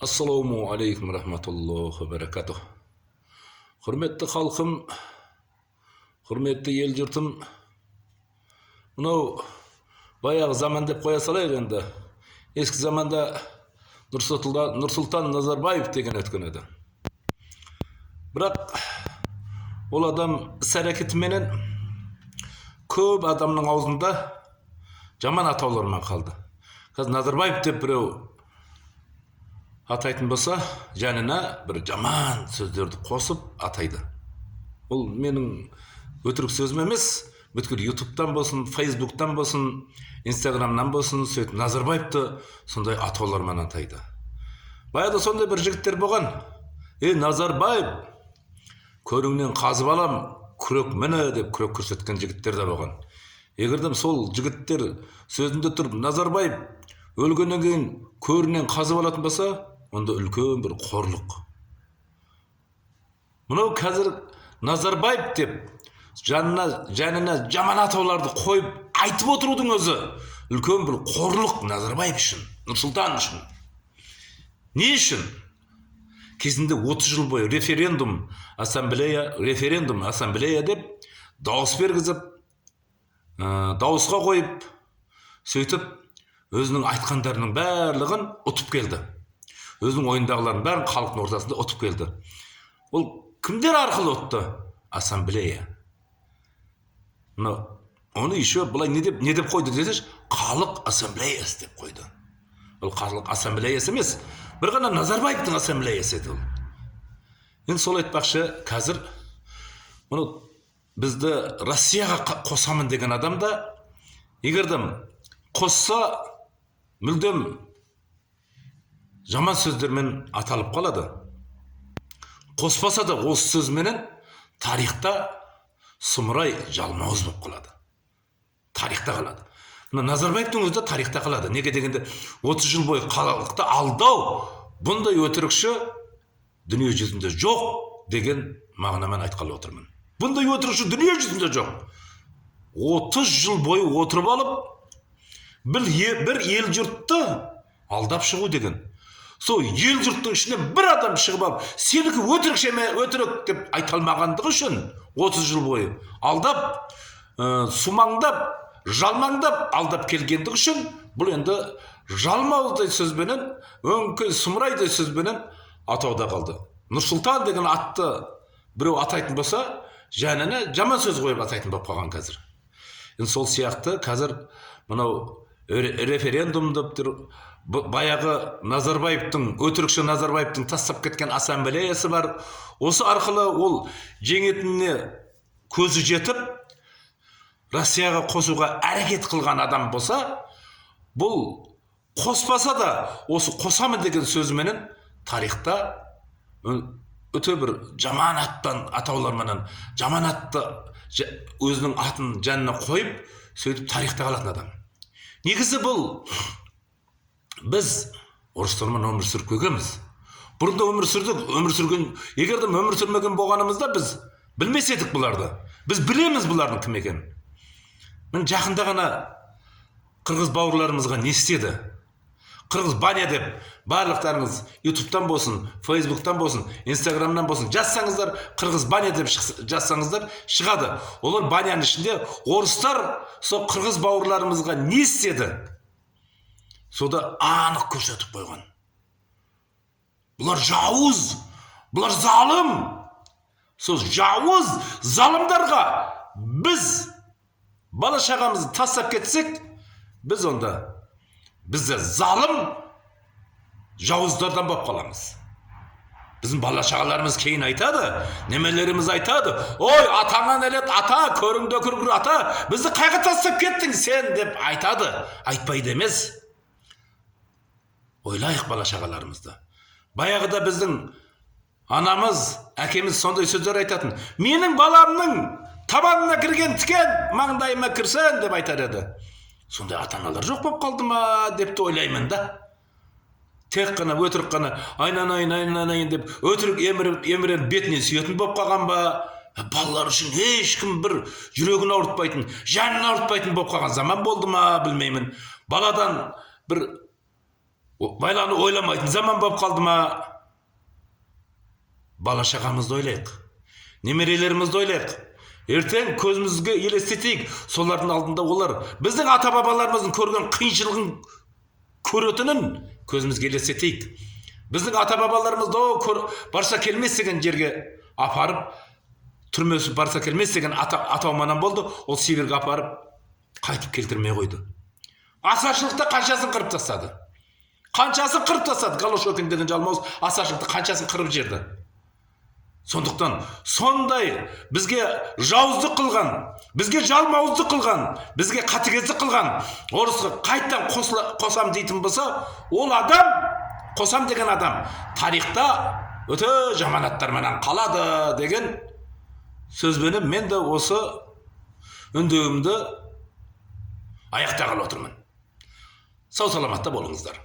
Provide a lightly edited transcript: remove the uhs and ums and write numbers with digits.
Assalamu alaikum rahmatullohi va barakatuh. Hurmetli halkım, hurmetli el yurtum. Mınau bayağı zaman dep koya salayık endi. Eski zamanda Nursultan Nazarbayev degen ötken edi. Birak ol adam is-hareketi menen көп adamның auzunda жаман атаулармен kaldı. Қазір Назарбаев деп біреу атайтын болса, жанына бір жаман сөздерді қосып атайды. Ол менің өтірік сөзім емес, бүткіл ютубтан болсын, фейсбуктан болсын, инстаграмнан болсын, сөйтіп Назарбаевты сондай атаулармен атайды. Баяғыда сондай бір жігіттер болған. Назарбаев, көріңнен қазып алам, күрек міне деп күрек көрсеткен жігіттер де болған. Егердем сол жігіттер сөзінде тұрып, Назарбаев өлгеннен кейін көрінен қазып алатын болса, онда үлкен бір қорлық. Мынау қазір Назарбаев деп жанына жаман атауларды қойып айтып отырудың өзі үлкен бір қорлық Назарбаев үшін, Нұрсұлтан үшін. Не үшін? Кезінде 30 жыл бойы референдум ассамблея деп дауыс бергізіп, дауысқа қойып, сөйтіп өзінің айтқандарының барлығын ұтып келді. Өзінің ойындағыларын бәрін халықтың ортасында ұтып келді. Ол кімдер арқылы ұтты? Ассамблея. Оны еще былай не деп қойды десеш, халық ассамблеясы деп қойды. Ол халық ассамблеясы емес, бір ғана Назарбаевтың ассамблеясы еді ол. Енді сол айтпақшы, қазір бізді Россияға қосамын деген адам да, егердем қосса мүлдем жаман сөздермен аталып қалады. Қоспаса да осы сөзменен тарихта сұмырай жалмауыз болып қалады. Тарихта қалады. Назарбаевтың өзі де тарихта қалады. Неге дегенде 30 жыл бойы халықты алдау, бұндай өтірікші дүние жүзінде жоқ деген мағынамен айтқалы отырмын. Бұндай өтірікші дүние жүзінде жоқ. 30 жыл бойы отырып алып, бір ел жұртты алдап шығу деген. Сол ел жұрттың ішінен бір адам шығып алып, сенікі өтірік деп айта алмағандығы үшін 30 жыл бойы алдап, сумаңдап, жалмаңдап алдап келгендігі үшін бұл енді жалмауыздай сөзбенен, өңкей сұмырайдай сөзбенен атауда қалды. Нұрсұлтан деген атты біреу атайтын болса, жанына жаман сөз қойып атайтын болып қалған қазір. Сол сияқты қазір мынау референдум деп тұр, баяғы Назарбаевтың, өтірікші Назарбаевтың тастап кеткен ассамблеясы бар. Осы арқылы ол жеңетініне көзі жетіп, Россияға қосуға әрекет қылған адам болса, бұл қоспаса да, осы қосамын деген сөзіменен тарихта өте бір жаман аттан атауларменен, жаман атты өзінің атын жанына қойып, сөйтіп тарихта қалатын адам. Негізі бұл біз орыстармен өмір сүріп келгенбіз. Бұрында өмір сүрген, егердем өмір сүрмеген болғанымызда біз білмес едік бұларды. Біз білеміз бұлардың кім екенін. Мен жақында ғана қырғыз бауырларымызға не істеді? Қырғыз баня деп барлықтарыңыз ютубтан болсын, фейсбуктан болсын, инстаграмнан болсын жазсаңыздар, қырғыз баня деп жазсаңыздар шығады. Олар баняның ішінде орыстар сол қырғыз бауырларымызға не істеді? Сода анық көрсетіп қойған. Бұлар жауыз, бұлар залым. Сол жауыз залымдарға біз бала шағамызды тастап кетсек, біз онда бізде залым жауыздардан болып қаламыз. Біздің бала шағаларымыз кейін айтады, немелеріміз айтады: "Ой, атаңа нәлет, ата, көріңді көргір ата, бізді қайға тастап кеттің сен?" деп айтады. Айтпайды емес. Ойлайық бала шағаларымызды. Баяғыда біздің анамыз, әкеміз сондай сөздер айтатын: "Менің баламның табанына кірген тікен маңдайыма кірсін" деп айтар еді. Сондай ата-аналар жоқ болып қалды ма деп те ойлаймын да. Тек қана өтірік қана айналайын деп өтірік емірен бетіне сүйетін болып қалған ба? Балалар үшін ешкім бір жүрегін ауыртпайтын, жанын ауыртпайтын болып қалған заман болды ма білмеймін. Баладан бір Байланы ойламайтын заман болып қалды ма? Бала шағамызды ойлайық. Немерелерімізді ойлайық. Ертең көзімізге елестетейік. Солардың алдында олар біздің ата-бабаларымыздың көрген қиыншылығын көретінін көзімізге елестетейік. Біздің ата-бабаларымызды барса келмес деген жерге апарып, түрмесі барса келмес деген атауманан болды. Ол Сибирьге апарып, қайтып келтірмей қойды. Асаршылықта қаншасын қырып тастады. Қаншасын қырып тастады. Голошокин деген жалмауыз асаршылықта қаншасын қырып жерді. Сондықтан сондай бізге жауыздық қылған, бізге жалмауыздық қылған, бізге қатыгездік қылған орысқа қайттан қосам дейтін болса, ол адам, қосам деген адам тарихта өте жаман аттарменен қалады деген сөзбенен мен де осы үндеуімді аяқтағалы отырмын. Сау саламатта болыңыздар.